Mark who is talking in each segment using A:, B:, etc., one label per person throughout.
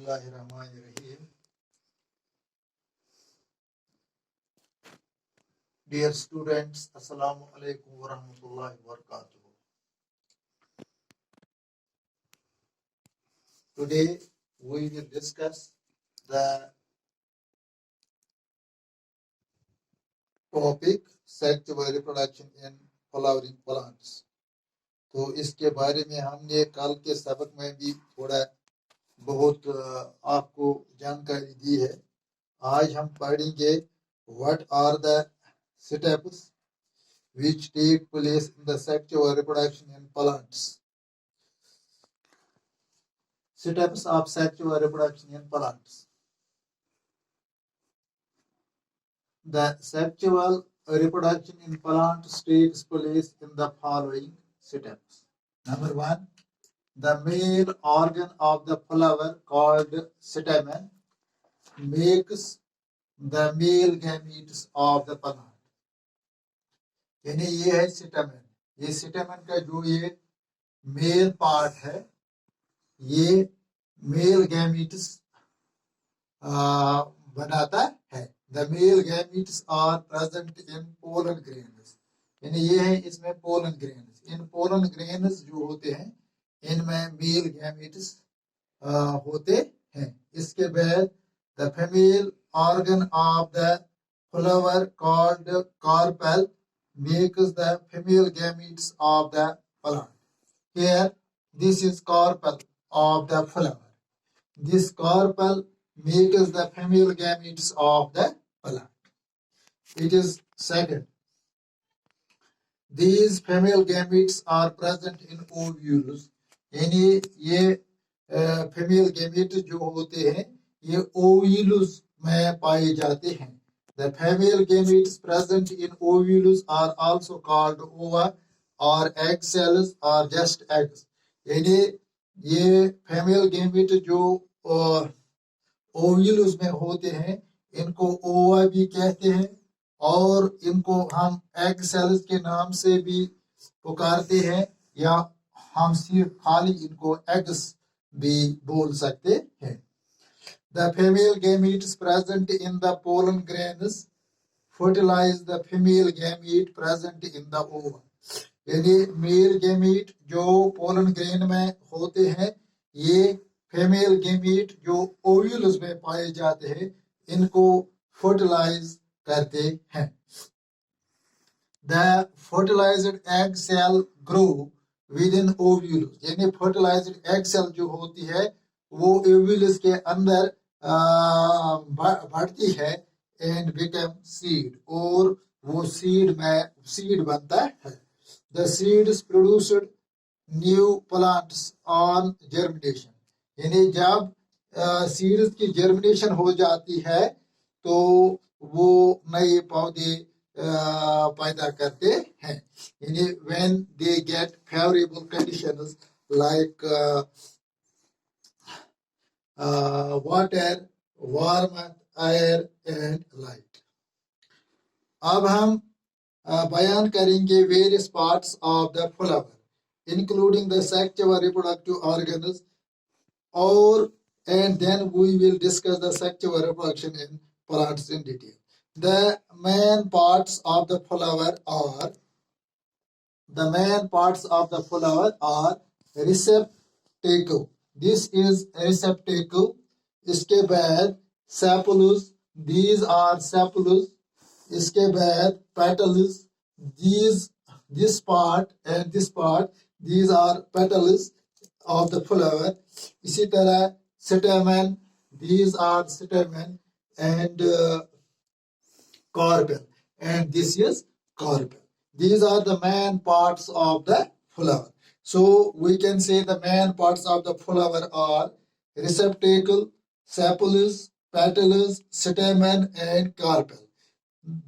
A: Bismillahirrahmanirrahim. Dear students, Assalamu alaikum wa rahmatullahi wa barakatuh. Today we will discuss the topic sexual reproduction in flowering plants. तो इसके बारे में हमने कल के सबक में भी थोड़ा बहुत आपको जानकारी दी है. आज हम पढ़ेंगे what are the steps which take place in the sexual reproduction in plants. Steps of sexual reproduction in plants. The sexual reproduction in plants takes place in the following steps. Number 1, the male organ of the flower called stamen makes the male gametes of the plant. यानी ये है stamen. ये stamen का जो ये male part है, ये male gametes बनाता है. The male gametes are present in pollen grains. यानी ये है इसमें pollen grains. इन pollen grains जो होते हैं इनमें male gametes होते हैं. इसके बाद the female organ of the flower called carpel makes the female gametes of the plant. Here, this is carpel of the flower. This carpel makes the female gametes of the plant. It is second. These female gametes are present in ovules. यानी ये female gametes जो होते हैं ये ovules में पाए जाते हैं. The female gametes present in ovules are also called ova or egg cells or just eggs. यानी ये female gametes जो ओव्यूल्स में होते हैं इनको ओवा भी कहते हैं और इनको हम एग सेल्स के नाम से भी पुकारते हैं या हम सिर्फ खाली इनको एग्स भी बोल सकते हैं. The female gametes present in the pollen grains fertilize the female gamete present in the ova. यानी मेल गैमीट जो पोलन ग्रेन में होते हैं ये फीमेल गैमीट जो ओव्यूल्स में पाए जाते हैं इनको फर्टिलाइज करते हैं. The fertilized egg cell grow within ovules. यानी फर्टिलाइज्ड एग सेल जो होती है वो ओव्यूल्स के अंदर बढ़ती है and become seed और वो सीड बनता है. The seeds produced new plants on germination. यानी जब सीड्स की जर्मिनेशन हो जाती है तो वो नए पौधे पैदा करते हैं. यानी when they get favorable conditions like water, warmth, air and light. अब हम बयान करेंगे various parts of the flower including the sexual reproductive organs or and then we will discuss the sexual reproduction in plants in detail. The main parts of the flower are receptacle. This is receptacle. इसके बाद sepals. These are sepals. इसके बाद petals. This part and this part. These are petals of the flower. इसी तरह stamen, these are stamen and carpel and this is carpel. These are the main parts of the flower. So we can say the main parts of the flower are receptacle, sepals, petals, stamen and carpel.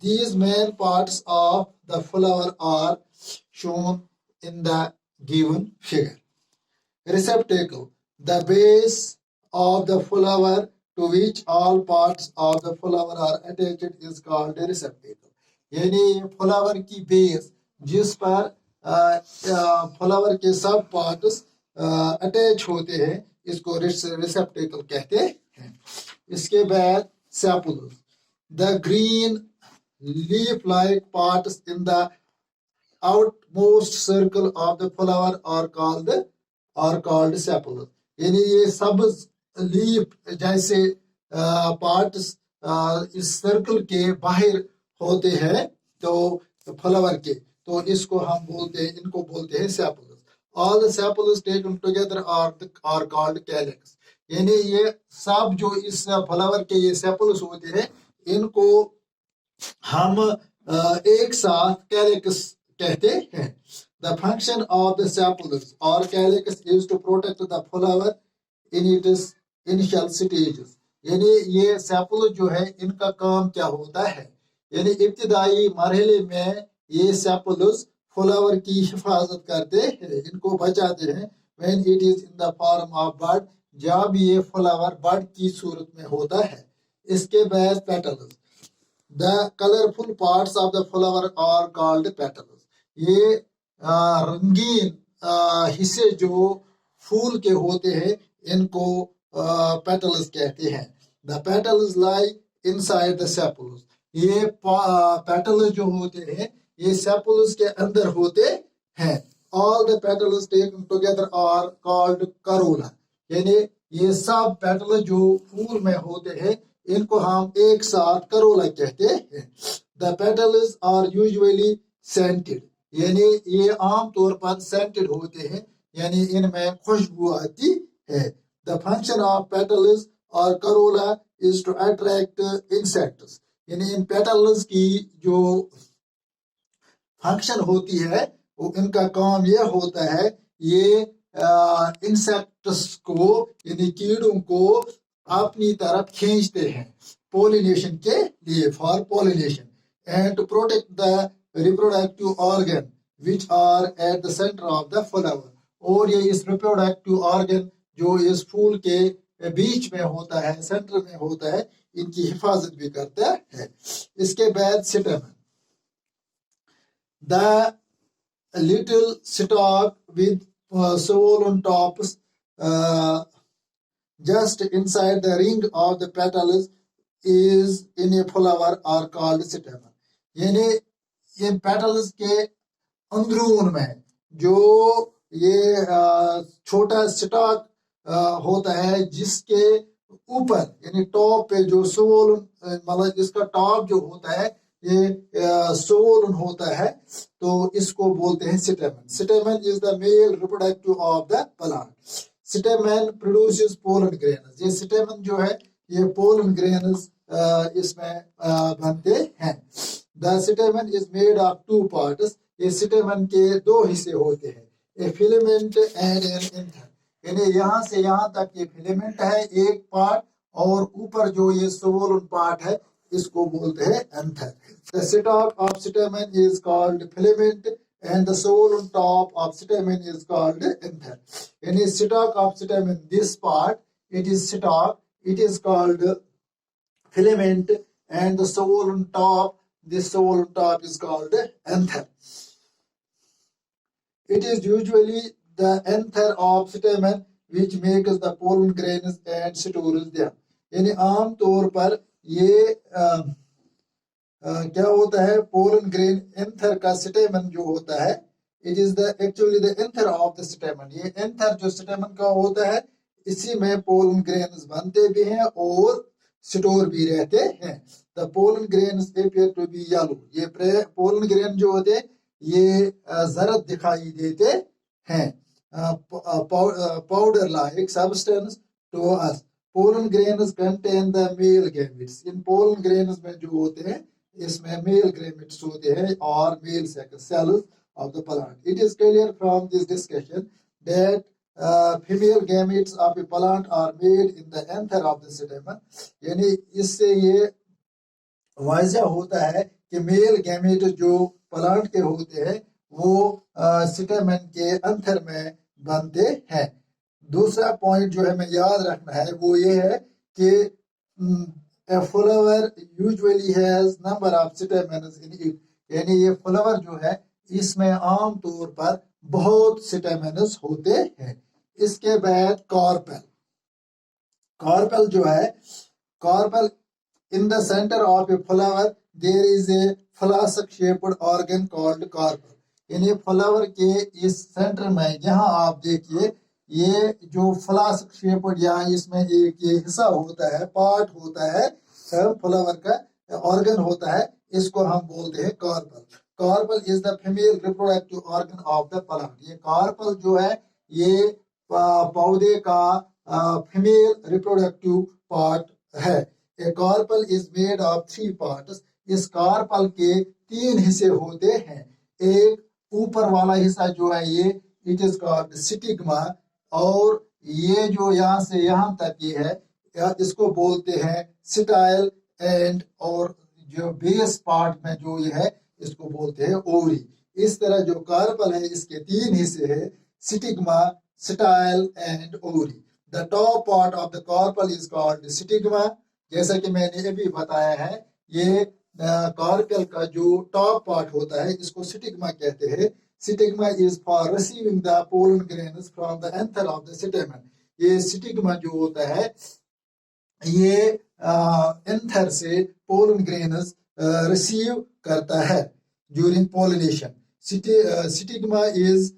A: These main parts of the flower are shown in the given figure. Receptacle, the base of the flower to which all parts of the flower are attached is called a receptacle. यानी flower की base जिस पर flower के सब parts attach होते हैं इसको receptacle कहते हैं। इसके बाद sepals, the green leaf like parts in the outmost circle of the flower are called sepals। यानी ये सब्ज लीफ जैसे पार्ट्स इस सर्कल के बाहर होते हैं तो फ्लावर के, तो इसको हम बोलते हैं, इनको बोलते हैं sepals. All the sepals taken together are called calyx. यानी ये सब जो इस फ्लावर के ये सेपल्स होते हैं, इनको हम एक साथ कैलिक्स कहते हैं। The function of the sepals or calyx is to protect the flower in its initial stages। यानी ये सेपल जो है इनका काम क्या होता है, यानी इब्तिदाई मरहले में ये सेपल्स फ्लावर की हिफाजत करते हैं, इनको बचाते हैं। When it is in the form of bud, जब ये फ्लावर बड की सूरत में होता है। इसके बाद petals, the colorful parts of the flower are called petals। ये रंगीन हिस्से जो फूल के होते हैं इनको पेटल्स कहते हैं। The petals lie inside the sepals. ये पेटल्स जो होते हैं ये सेपल्स के अंदर होते हैं। All the petals taken together are called corolla. यानी ये सब पेटल्स जो फूल में होते हैं इनको हम एक साथ करोला कहते हैं। The petals are usually scented. यानी ये आम तौर पर सेंटेड होते हैं, यानी इनमें खुशबू आती है। द फंक्शन ऑफ पेटल्स और corolla is to attract insects. यानी इन पेटल्स की जो फंक्शन होती है वो इनका काम यह होता है, ये इंसेक्ट्स को यानी कीड़ों को अपनी तरफ खींचते हैं पोलिनेशन के लिए, for pollination, and to protect the reproductive organ which are at the center of the flower। और ये इस reproductive organ जो इस फूल के बीच में होता है, सेंटर में होता है, इनकी हिफाजत भी करता है। इसके बाद स्टेमन, the little stalk with swollen tops just inside the ring of the petals is in a flower are called stamen। यानी ये पेटल्स के अंदरून में जो ये छोटा स्टॉक होता है जिसके ऊपर यानी टॉप पे जो सोलन, मतलब इसका टॉप जो होता है ये सोलन होता है, तो इसको बोलते हैं स्टेमन। स्टेमन is the male reproductive of the plant. स्टेमन produces pollen grains. ये स्टेमन जो है ये पोलन ग्रेन्स इसमें बनते हैं। The स्टेमन is made of two parts. ये स्टेमन के दो हिस्से होते हैं, ए फिलामेंट एंड एन एंथर। यानी यहाँ से यहाँ तक ये फिलामेंट है एक पार्ट, और ऊपर जो ये सोलन पार्ट है इसको बोलते हैं anther. The stalk of stamen is called filament and the swollen top of stamen is called anther. यानी stalk of stamen, this part it is stalk, it is called filament, and the swollen top, this swollen top is called anther। It is usually the anther of stamen which makes the pollen grains and stores them। यानी आम तौर पर ये क्या होता है, pollen grain anther का स्टेमन जो होता है, it is the actually the anther of the स्टेमन। ये एंथर जो स्टेमन का होता है इसी में पोलन ग्रेन्स बनते भी हैं और स्टोर भी रहते हैं। The pollen grains appear to be yellow. ये पोलन ग्रेन जो होते हैं ये जरद दिखाई देते हैं। Powder like substance to us. Pollen grains contain the male gametes. इन पोलन ग्रेन्स में जो होते हैं इसमें मेल गैमेट्स होते हैं और male cells of the plant. It is clear from this discussion that female gametes of a plant are made in the anther of the stamen। यानी इससे ये वाज़ह होता है कि मेल गैमेट जो प्लांट के होते हैं वो स्टेमन के अंथर में बनते हैं। दूसरा पॉइंट जो हमें याद रखना है वो ये है कि a flower usually has number of stamens in it। यानी ये फ्लावर जो है इसमें आम तौर पर बहुत स्टेमन्स होते हैं। इसके बाद कार्पेल, कार्पेल जो है, carpel in the center of a flower there is a flask shaped organ called carpel. यानी फ्लावर के इस सेंटर में यहाँ आप देखिए ये जो फ्लास्क शेप्ड यहाँ इसमें एक ये हिस्सा होता है, पार्ट होता है फ्लावर का, ऑर्गन होता है, इसको हम बोलते हैं carpel. Carpel is the female reproductive organ of the plant. ये कार्पल जो है ये पौधे का फीमेल रिप्रोडक्टिव पार्ट है. A carpel is made of 3 parts. इस कार्पल के 3 हिस्से होते हैं. एक ऊपर वाला हिस्सा जो है ये इट इज कॉल्ड स्टिग्मा, और ये जो यहाँ से यहाँ तक ये है इसको बोलते हैं स्टाइल एंड, और जो बेस पार्ट में जो ये है इसको बोलते हैं ओवरी. इस तरह जो कार्पल है इसके 3 हिस्से है, stigma, style and ovary. The top part of the carpel is called stigma. जैसा कि मैंने अभी बताया है ये कार्पेल का जो टॉप पार्ट होता है इसको स्टिग्मा कहते हैं. Stigma is for receiving the pollen grains from the anther of the स्टेमन. ये स्टिग्मा जो होता है ये एंथर से पोलन ग्रेन्स रिसीव करता है during pollination. Stigma is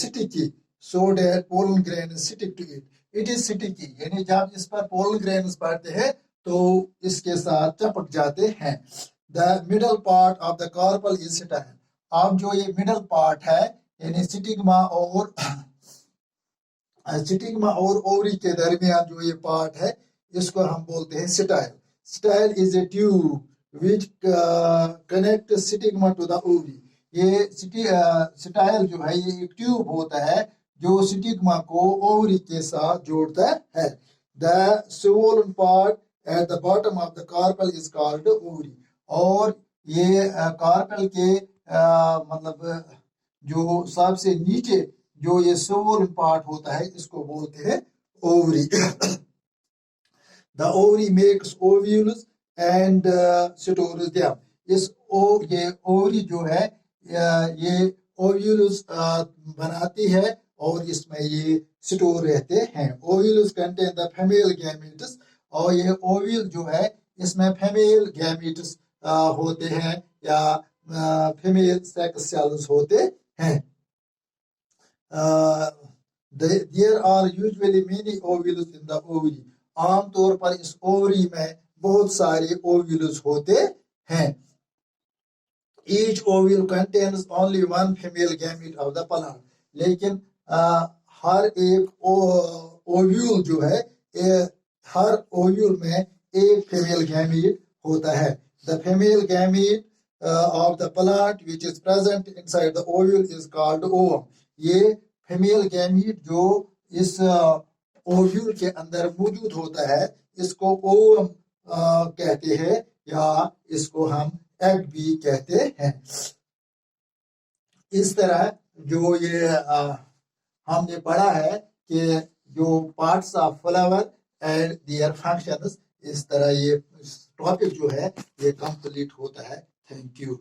A: sticky so that pollen grains stick to it. It is sticky यानी जब इस पर पोलन ग्रेन्स पड़ते हैं तो इसके साथ चिपक जाते हैं. The middle part of the carpel is style. अब जो ये मिडल पार्ट है यानी स्टिग्मा और ओवरी के दरमियान जो ये पार्ट है इसको हम बोलते हैं style. Style is a tube which connect stigma to the ovary. ये स्टाइल जो है ये एक ट्यूब होता है जो स्टिग्मा को ओवरी के साथ जोड़ता है. The swollen part at the bottom of the carpel is called ovary. और ये कार्पेल के मतलब जो सबसे नीचे जो ये swollen part होता है इसको बोलते हैं ovary. The ovary makes ovules and stores them. ये ओवरी जो है ये ओव्यूल्स बनाती है और इसमें ये स्टोर रहते हैं. Ovules contain the female gametes. और ये ओव्यूल जो है इसमें फीमेल गैमेट्स होते हैं या फीमेल सेक्स सेल्स होते हैं. There are usually many ovules in the ovary. आमतौर पर इस ओवरी में बहुत सारे ओव्यूल्स होते हैं. Each ovule contains only one female gamete of the plant. लेकिन हर एक ओव्यूल जो है हर ओव्यूल में एक फीमेल गैमीट होता है. The female gamete of the plant which is present inside the ovule is called ovum. ये फीमेल गैमीट जो इस ओव्यूल के अंदर मौजूद होता है इसको ओवम कहते हैं या इसको हम एग भी कहते हैं. इस तरह जो ये हमने पढ़ा है कि जो parts of flower and their functions, इस तरह ये टॉपिक जो है ये कंप्लीट होता है. Thank you.